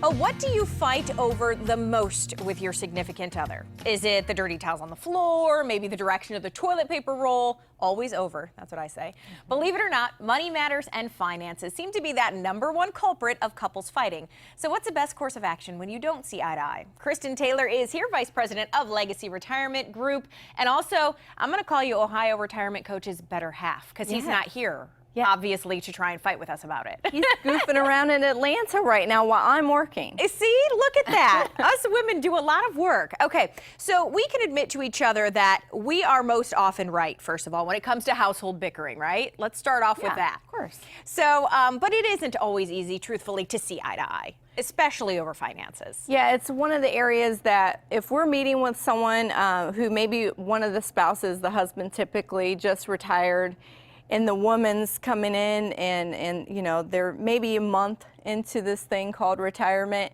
Oh, what do you fight over the most with your significant other? Is it the dirty towels on the floor, maybe the direction of the toilet paper roll? Always over, that's what I say. Believe it or not, money matters and finances seem to be that #1 culprit of couples fighting. So what's the best course of action when you don't see eye to eye? Kristen Taylor is here, Vice President of Legacy Retirement Group. And also, I'm going to call you Ohio Retirement Coach's better half because he's not here. Yeah. Obviously, to try and fight with us about it. He's goofing around in Atlanta right now while I'm working. See, look at that. Us women do a lot of work. Okay, so we can admit to each other that we are most often right, first of all, when it comes to household bickering, right? Let's start off with that. Of course. So, but it isn't always easy, truthfully, to see eye to eye, especially over finances. Yeah, it's one of the areas that if we're meeting with someone who maybe one of the spouses, the husband typically just retired, and the woman's coming in and you know, they're maybe a month into this thing called retirement,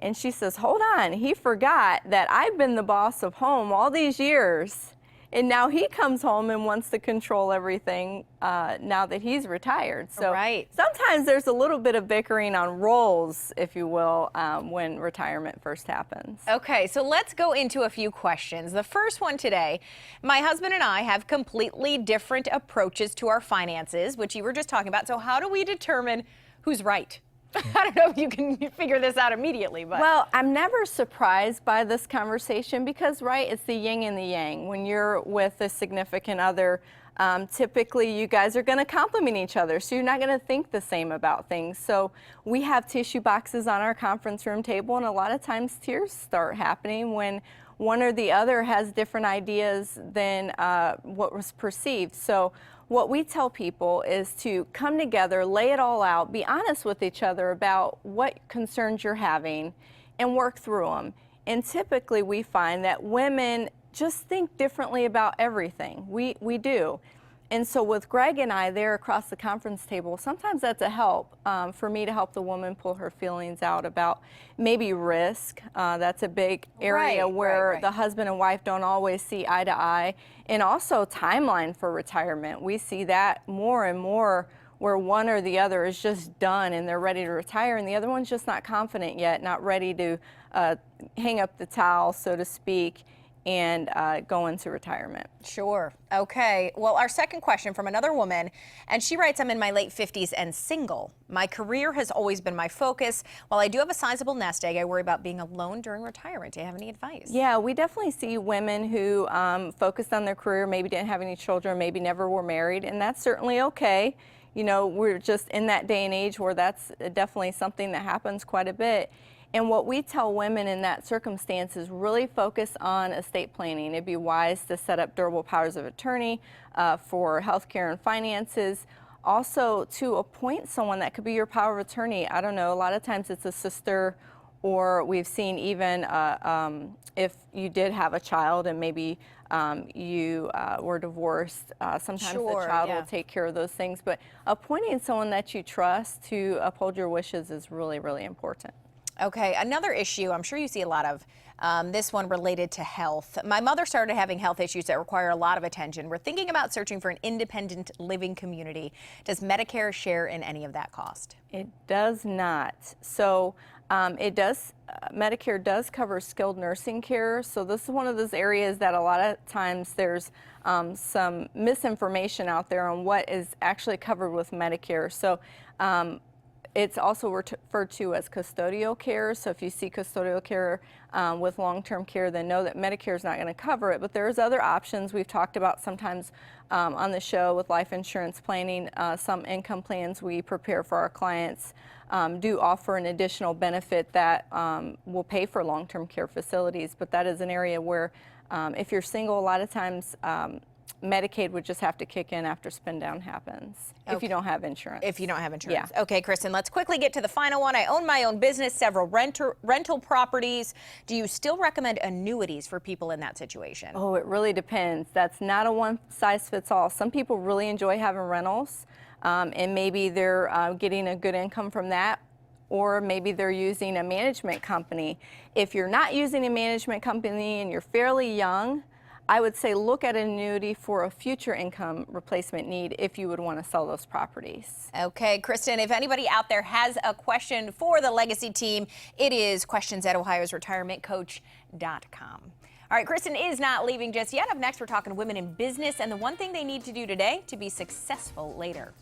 and she says, hold on, he forgot that I've been the boss of home all these years, and now he comes home and wants to control everything now that he's retired. So sometimes there's a little bit of bickering on roles, if you will, when retirement first happens. Okay, so let's go into a few questions. The first one today, my husband and I have completely different approaches to our finances, which you were just talking about. So how do we determine who's right? I don't know if you can figure this out immediately, but. Well, I'm never surprised by this conversation because, right, it's the yin and the yang. When you're with a significant other, typically you guys are going to compliment each other, so you're not going to think the same about things. So we have tissue boxes on our conference room table, and a lot of times tears start happening when one or the other has different ideas than what was perceived. So what we tell people is to come together, lay it all out, be honest with each other about what concerns you're having, and work through them. And typically we find that women just think differently about everything. We do. And so with Greg and I there across the conference table, sometimes that's a help for me to help the woman pull her feelings out about maybe risk. That's a big area where the husband and wife don't always see eye to eye. And also timeline for retirement. We see that more and more where one or the other is just done and they're ready to retire, and the other one's just not confident yet, not ready to hang up the towel, so to speak, and go into retirement. Sure. Okay. Well, our second question from another woman, and she writes, I'm in my late 50s and single. My career has always been my focus. While I do have a sizable nest egg, I worry about being alone during retirement. Do you have any advice? Yeah, we definitely see women who focused on their career, maybe didn't have any children, maybe never were married, and that's certainly okay. You know, we're just in that day and age where that's definitely something that happens quite a bit. And what we tell women in that circumstance is really focus on estate planning. It'd be wise to set up durable powers of attorney for healthcare and finances. Also to appoint someone that could be your power of attorney. I don't know, a lot of times it's a sister, or we've seen even if you did have a child and maybe you were divorced, sometimes the child will take care of those things. But appointing someone that you trust to uphold your wishes is really, really important. Okay, another issue I'm sure you see a lot of, this one related to health. My mother started having health issues that require a lot of attention. We're thinking about searching for an independent living community. Does Medicare share in any of that cost? It does not. So Medicare does cover skilled nursing care. So this is one of those areas that a lot of times there's some misinformation out there on what is actually covered with Medicare. So it's also referred to as custodial care. So if you see custodial care with long-term care, then know that Medicare is not going to cover it. But there's other options we've talked about sometimes on the show with life insurance planning. Some income plans we prepare for our clients do offer an additional benefit that will pay for long-term care facilities. But that is an area where if you're single, a lot of times Medicaid would just have to kick in after spin down happens if you don't have insurance. If you don't have insurance. Yeah. Okay, Kristen, let's quickly get to the final one. I own my own business, several rental properties. Do you still recommend annuities for people in that situation? Oh, it really depends. That's not a one size fits all. Some people really enjoy having rentals, and maybe they're getting a good income from that, or maybe they're using a management company. If you're not using a management company and you're fairly young, I would say look at an annuity for a future income replacement need if you would want to sell those properties. Okay, Kristen, if anybody out there has a question for the Legacy team, it is questions@ohiosretirementcoach.com. All right, Kristen is not leaving just yet. Up next, we're talking women in business and the one thing they need to do today to be successful later.